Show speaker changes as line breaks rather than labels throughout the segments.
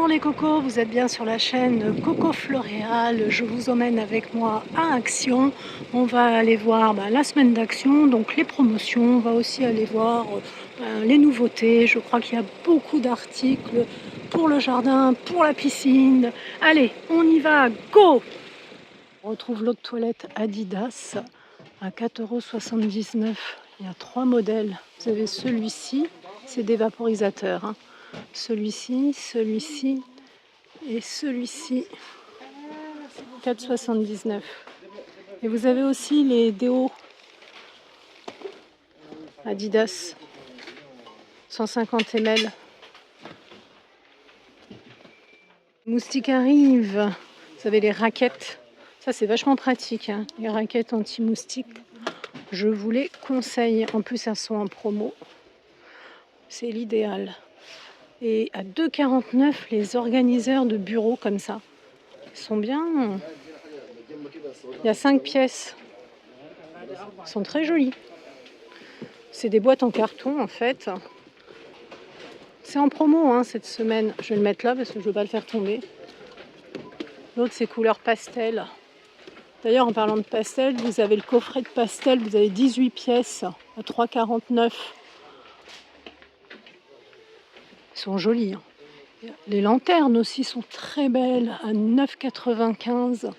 Bonjour les cocos, vous êtes bien sur la chaîne Coco Floréal. Je vous emmène avec moi à Action. On va aller voir la semaine d'Action, donc les promotions. On va aussi aller voir les nouveautés. Je crois qu'il y a beaucoup d'articles pour le jardin, pour la piscine. Allez, on y va, go! On retrouve l'eau de toilette Adidas à 4,79 €. Il y a 3 modèles. Vous avez celui-ci, c'est des vaporisateurs, hein. Celui-ci, celui-ci et celui-ci, 4,79 €. Et vous avez aussi les déos Adidas, 150 ml. Moustique arrive. Vous avez les raquettes. Ça, c'est vachement pratique, hein. Les raquettes anti-moustiques, je vous les conseille. En plus, elles sont en promo. C'est l'idéal. Et à 2,49 € les organiseurs de bureaux comme ça. Ils sont bien. Il y a 5 pièces. Ils sont très jolis. C'est des boîtes en carton en fait. C'est en promo hein, cette semaine. Je vais le mettre là parce que je ne veux pas le faire tomber. L'autre c'est couleur pastel. D'ailleurs en parlant de pastel, vous avez le coffret de pastel. Vous avez 18 pièces à 3,49 €. Ils sont jolis. Hein. Les lanternes aussi sont très belles à 9,95 €.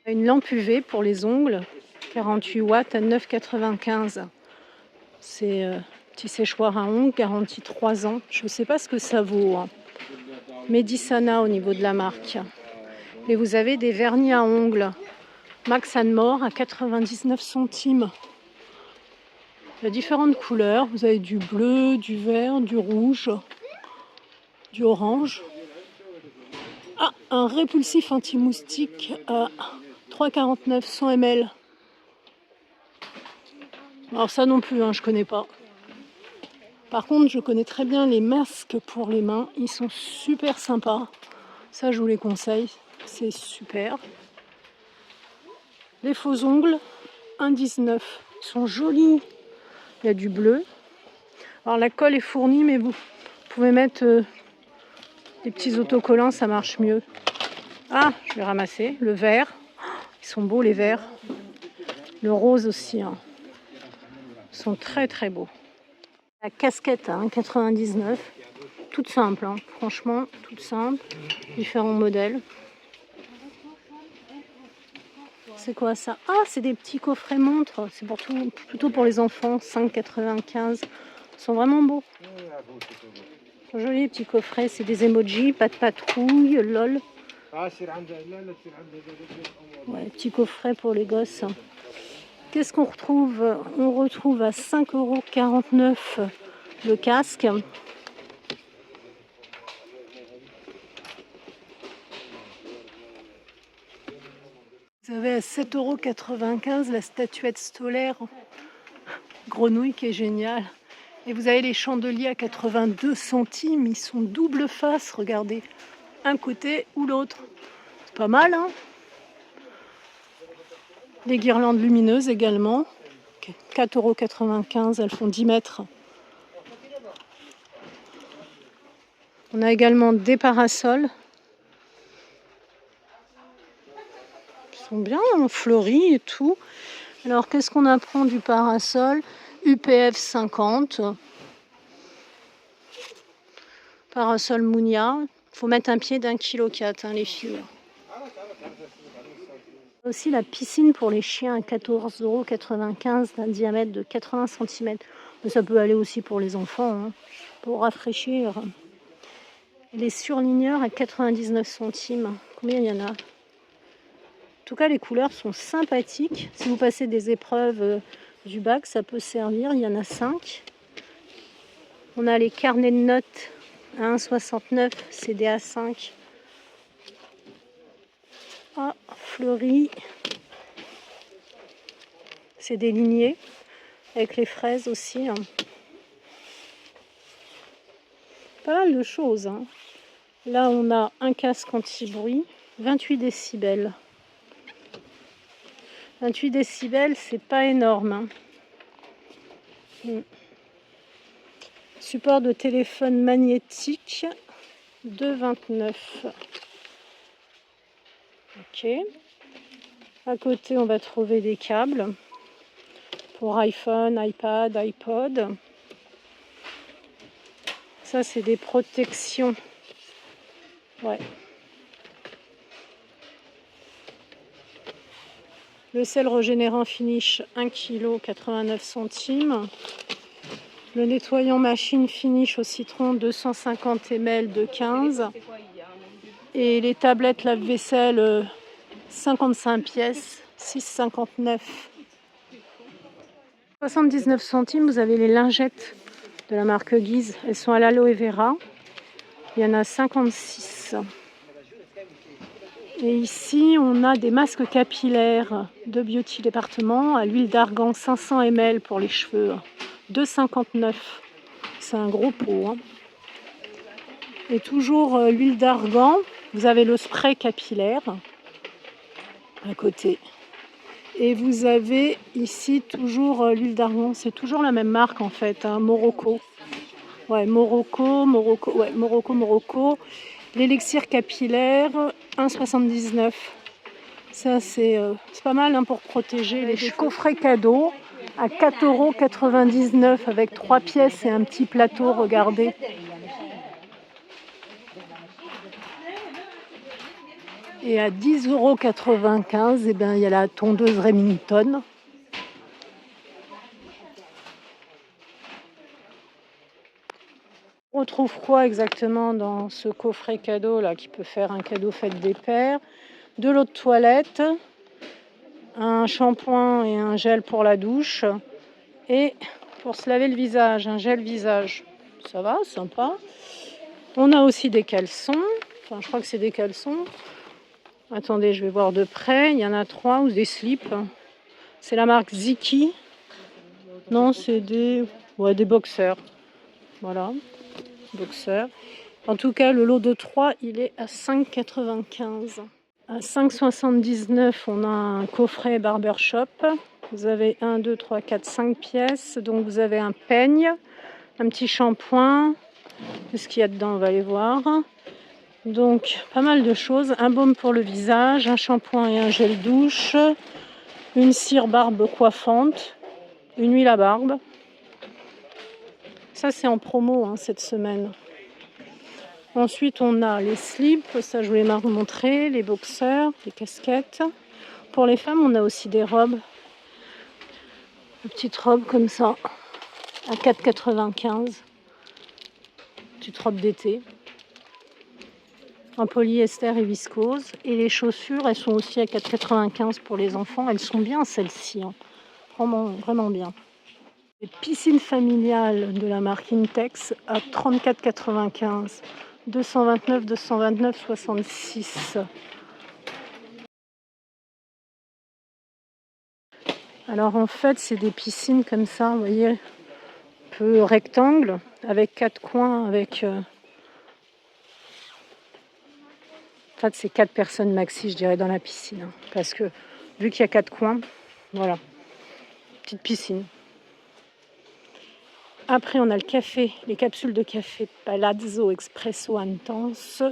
Une lampe UV pour les ongles, 48 watts à 9,95 €. C'est petit séchoir à ongles, garantie 3 ans. Je ne sais pas ce que ça vaut. Hein. Medisana au niveau de la marque. Et vous avez des vernis à ongles Max More à 99 centimes. Il y a différentes couleurs. Vous avez du bleu, du vert, du rouge, du orange. Ah, un répulsif anti-moustique à 3,49 €, 100 ml. Alors ça non plus, hein, je connais pas. Par contre, je connais très bien les masques pour les mains. Ils sont super sympas. Ça, je vous les conseille. C'est super. Les faux ongles, 1,19 €. Ils sont jolis. Il y a du bleu. Alors la colle est fournie, mais vous pouvez mettre des petits autocollants, ça marche mieux. Ah, je vais ramasser. Le vert. Ils sont beaux les verts. Le rose aussi. Hein. Ils sont très très beaux. La casquette à 1,99 €. Toute simple, hein. Franchement, toute simple. Différents modèles. C'est quoi ça? Ah, c'est des petits coffrets montres. C'est plutôt pour les enfants. 5,95 €. Ils sont vraiment beaux. Ils sont jolis les petits coffrets. C'est des emojis, pas de patrouille, lol. Ouais, petits coffrets pour les gosses. Qu'est-ce qu'on retrouve? On retrouve à 5,49 € le casque. Vous avez à 7,95 € la statuette solaire grenouille qui est géniale. Et vous avez les chandeliers à 82 centimes. Ils sont double face, regardez. Un côté ou l'autre. C'est pas mal, hein? Les guirlandes lumineuses également. 4,95 €, elles font 10 mètres. On a également des parasols. Ils sont bien fleuris et tout. Alors, qu'est-ce qu'on apprend du parasol? UPF 50. Parasol Mounia. Il faut mettre un pied d'1,4 kg, hein, les filles. Aussi la piscine pour les chiens à 14,95 € d'un diamètre de 80 cm. Mais ça peut aller aussi pour les enfants, hein, pour rafraîchir. Et les surligneurs à 99 centimes. Combien il y en a? En tout cas, les couleurs sont sympathiques. Si vous passez des épreuves du bac, ça peut servir. Il y en a 5. On a les carnets de notes à 1,69 €, CD 5. Ah, fleuris. C'est des lignées avec les fraises aussi. Hein. Pas mal de choses. Hein. Là, on a un casque anti-bruit, 28 décibels. 28 décibels, c'est pas énorme. Hein. Support de téléphone magnétique, 2,29 €. Ok. À côté, on va trouver des câbles pour iPhone, iPad, iPod. Ça, c'est des protections. Ouais. Le sel régénérant Finish, 1 kg, 89 centimes. Le nettoyant machine Finish au citron, 250 ml de 15. Et les tablettes lave-vaisselle, 55 pièces, 6,59. 79 centimes, vous avez les lingettes de la marque Guise. Elles sont à l'aloe vera. Il y en a 56. Et ici, on a des masques capillaires de Beauty Département à l'huile d'argan 500 ml pour les cheveux, 2,59 €. C'est un gros pot. Hein. Et toujours l'huile d'argan. Vous avez le spray capillaire à côté. Et vous avez ici toujours l'huile d'argan. C'est toujours la même marque en fait, hein, Morocco. Ouais, Morocco. L'élixir capillaire, 1,79 €. Ça, c'est pas mal hein, pour protéger les cheveux. Coffret cadeau à 4,99 € avec 3 pièces et un petit plateau, regardez. Et à 10,95 €, eh ben, il y a la tondeuse Remington. On trouve quoi exactement dans ce coffret cadeau là qui peut faire un cadeau fête des pères? De l'eau de toilette, un shampoing et un gel pour la douche et pour se laver le visage, un gel visage. Ça va, sympa. On a aussi des caleçons. Enfin, je crois que c'est des caleçons. Attendez, je vais voir de près. Il y en a 3 ou des slips. C'est la marque Ziki. Non, c'est des boxers. Voilà, boxers. En tout cas, le lot de 3, il est à 5,95 €. À 5,79 €, on a un coffret barbershop. Vous avez 1, 2, 3, 4, 5 pièces. Donc, vous avez un peigne, un petit shampoing. Qu'est-ce qu'il y a dedans? On va aller voir. Donc, pas mal de choses. Un baume pour le visage, un shampoing et un gel douche, une cire barbe coiffante, une huile à barbe. Ça, c'est en promo hein, cette semaine. Ensuite, on a les slips. Ça, je voulais vous montrer. Les boxers, les casquettes. Pour les femmes, on a aussi des robes. Une petite robe comme ça, à 4,95 €. Petite robe d'été. En polyester et viscose. Et les chaussures, elles sont aussi à 4,95 € pour les enfants. Elles sont bien celles-ci. Hein. Vraiment, vraiment bien. Les piscines familiales de la marque Intex à 34,95 €. 229, 229, 66. Alors en fait, c'est des piscines comme ça, vous voyez, un peu rectangle, avec 4 coins, avec... En fait, c'est 4 personnes maxi, je dirais, dans la piscine. Hein, parce que vu qu'il y a 4 coins, voilà, petite piscine. Après, on a le café, les capsules de café Palazzo Espresso Intense.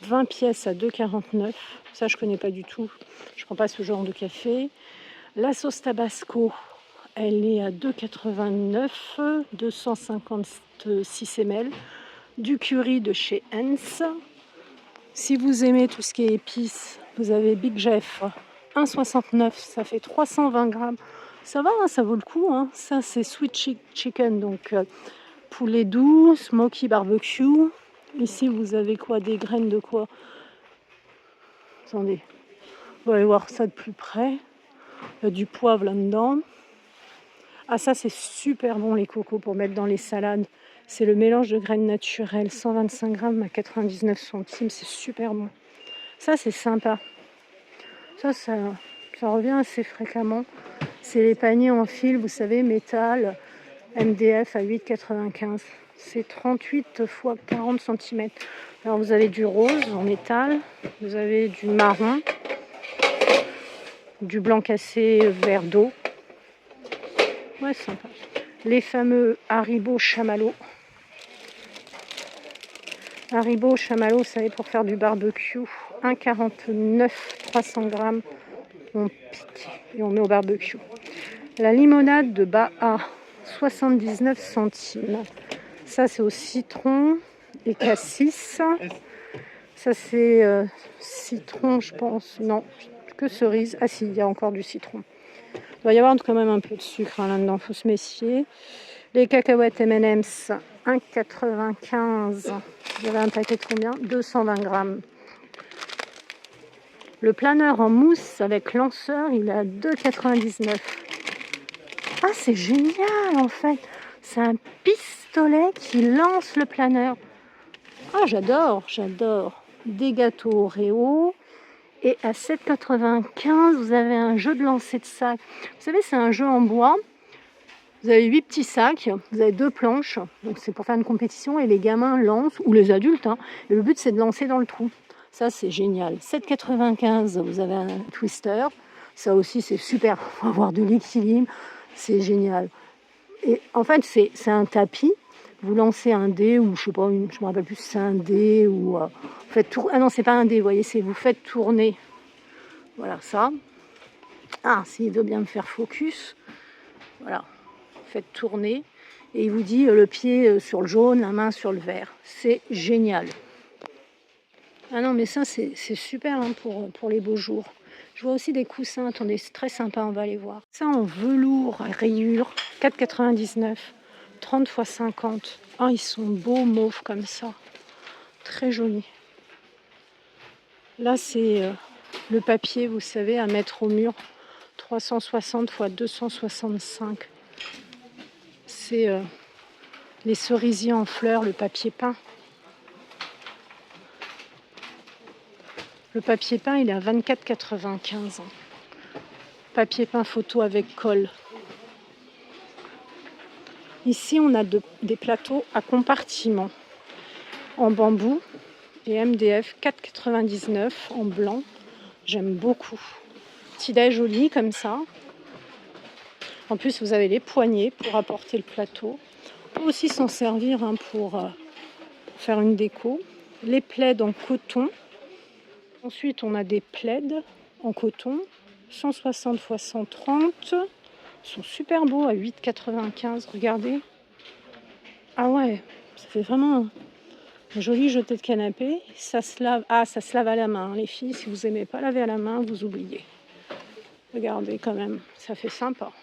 20 pièces à 2,49 €. Ça, je ne connais pas du tout. Je ne prends pas ce genre de café. La sauce Tabasco, elle est à 2,89 €, 256 ml. Du curry de chez Heinz. Si vous aimez tout ce qui est épices, vous avez Big Jeff, 1,69 €. Ça fait 320 grammes. Ça va, hein, ça vaut le coup. Hein. Ça, c'est Sweet Chicken, donc poulet doux, smoky barbecue. Ici, vous avez quoi? Des graines de quoi? Attendez, on va aller voir ça de plus près. Il y a du poivre là-dedans. Ah, ça, c'est super bon, les cocos, pour mettre dans les salades. C'est le mélange de graines naturelles, 125 grammes à 99 centimes. C'est super bon. Ça, c'est sympa. Ça revient assez fréquemment. C'est les paniers en fil, vous savez, métal, MDF à 8,95 €. C'est 38 x 40 cm. Alors vous avez du rose en métal, vous avez du marron, du blanc cassé vert d'eau. Ouais, sympa. Les fameux Haribo chamallow. Haribo, chamallow, vous savez, pour faire du barbecue. 1,49 300 grammes. On pique et on met au barbecue. La limonade de Baha, 79 centimes. Ça, c'est au citron et cassis. Ça, c'est citron, je pense. Non, que cerise. Ah si, il y a encore du citron. Il doit y avoir quand même un peu de sucre là-dedans, il faut se méfier. Les cacahuètes M&M's, 1,95. Vous avez un paquet de combien? 220 grammes. Le planeur en mousse avec lanceur, il est à 2,99. Ah, c'est génial en fait. C'est un pistolet qui lance le planeur. Ah, j'adore. Des gâteaux Oreo. Et à 7,95, vous avez un jeu de lancer de sac. Vous savez, c'est un jeu en bois. Vous avez 8 petits sacs, vous avez 2 planches. Donc c'est pour faire une compétition et les gamins lancent, ou les adultes. Et le but, c'est de lancer dans le trou. Ça, c'est génial. 7,95, vous avez un twister. Ça aussi, c'est super pour avoir de l'équilibre. C'est génial. Et en fait, c'est un tapis. Vous lancez un dé, ou je sais pas, je me rappelle plus si c'est un dé, ou ah non, c'est pas un dé, vous voyez, c'est vous faites tourner. Voilà, ça. Ah, s'il veut bien me faire focus. Voilà. Faites tourner. Et il vous dit le pied sur le jaune, la main sur le vert. C'est génial. Ah non, mais ça, c'est super pour les beaux jours. Je vois aussi des coussins. Attendez, c'est très sympa, on va aller voir. Ça en velours à rayures, 4,99. 30 x 50. Ah, ils sont beaux, mauves comme ça. Très jolis. Là, c'est le papier, vous savez, à mettre au mur. 360 x 265. C'est les cerisiers en fleurs, le papier peint. Le papier peint, il est à 24,95. Papier peint photo avec colle. Ici, on a des plateaux à compartiments en bambou et MDF 4,99 en blanc. J'aime beaucoup. Petit déj joli comme ça. En plus, vous avez les poignées pour apporter le plateau. On peut aussi s'en servir pour faire une déco. Les plaids en coton. Ensuite, on a des plaids en coton. 160 x 130. Ils sont super beaux à 8,95. Regardez. Ah ouais, ça fait vraiment un joli jeté de canapé. Ça se lave. Ah, ça se lave à la main. Les filles, si vous n'aimez pas laver à la main, vous oubliez. Regardez quand même, ça fait sympa.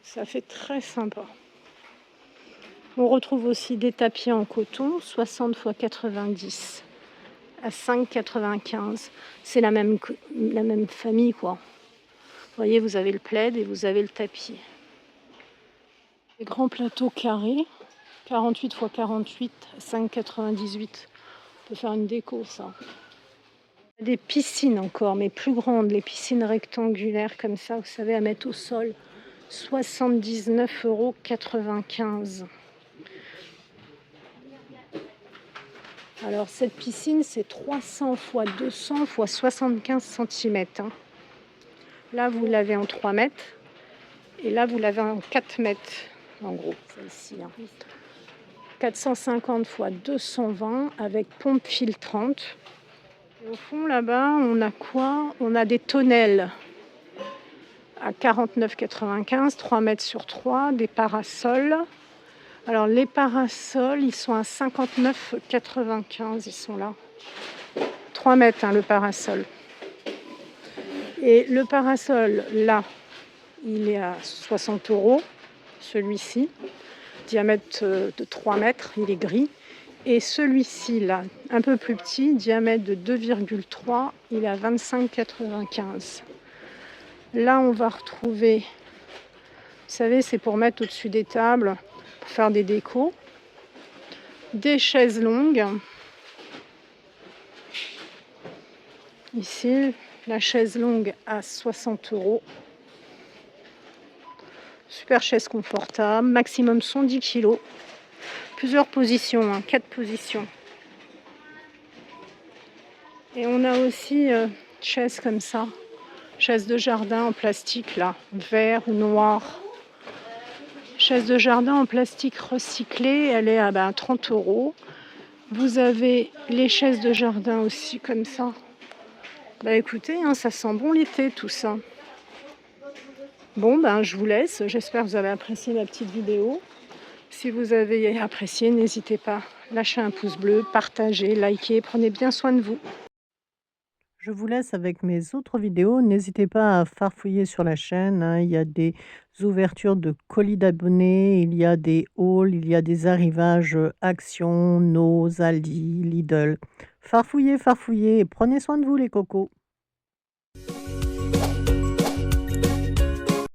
Ça fait très sympa. On retrouve aussi des tapis en coton, 60 x 90 à 5,95. C'est la même famille, quoi. Vous voyez, vous avez le plaid et vous avez le tapis. Les grands plateaux carrés, 48 x 48 à 5,98. On peut faire une déco, ça. Des piscines encore, mais plus grandes, les piscines rectangulaires comme ça, vous savez, à mettre au sol. 79,95 €. Alors cette piscine, c'est 300 x 200 x 75 cm. Là, vous l'avez en 3 mètres. Et là, vous l'avez en 4 mètres, en gros, celle-ci. 450 x 220 avec pompe filtrante. Et au fond, là-bas, on a quoi? On a des tonnelles à 49,95, 3 mètres sur 3, des parasols. Alors, les parasols, ils sont à 59,95, ils sont là. 3 mètres, le parasol. Et le parasol, là, il est à 60 €, celui-ci. Diamètre de 3 mètres, il est gris. Et celui-ci, là, un peu plus petit, diamètre de 2,3, il est à 25,95. Là, on va retrouver, vous savez, c'est pour mettre au-dessus des tables, pour faire des décos. Des chaises longues. Ici, la chaise longue à 60 €. Super chaise confortable, maximum 110 kg. Plusieurs positions, 4 positions. Et on a aussi chaise comme ça, chaise de jardin en plastique là, vert ou noir. Chaise de jardin en plastique recyclé, elle est à 30 €. Vous avez les chaises de jardin aussi comme ça. Écoutez, hein, ça sent bon l'été tout ça. Bon, je vous laisse. J'espère que vous avez apprécié ma petite vidéo. Si vous avez apprécié, n'hésitez pas. Lâchez un pouce bleu, partagez, likez, prenez bien soin de vous. Je vous laisse avec mes autres vidéos. N'hésitez pas à farfouiller sur la chaîne, hein. Il y a des ouvertures de colis d'abonnés, il y a des hauls, il y a des arrivages Action, Nose, Aldi, Lidl. Farfouillez, farfouillez et prenez soin de vous les cocos.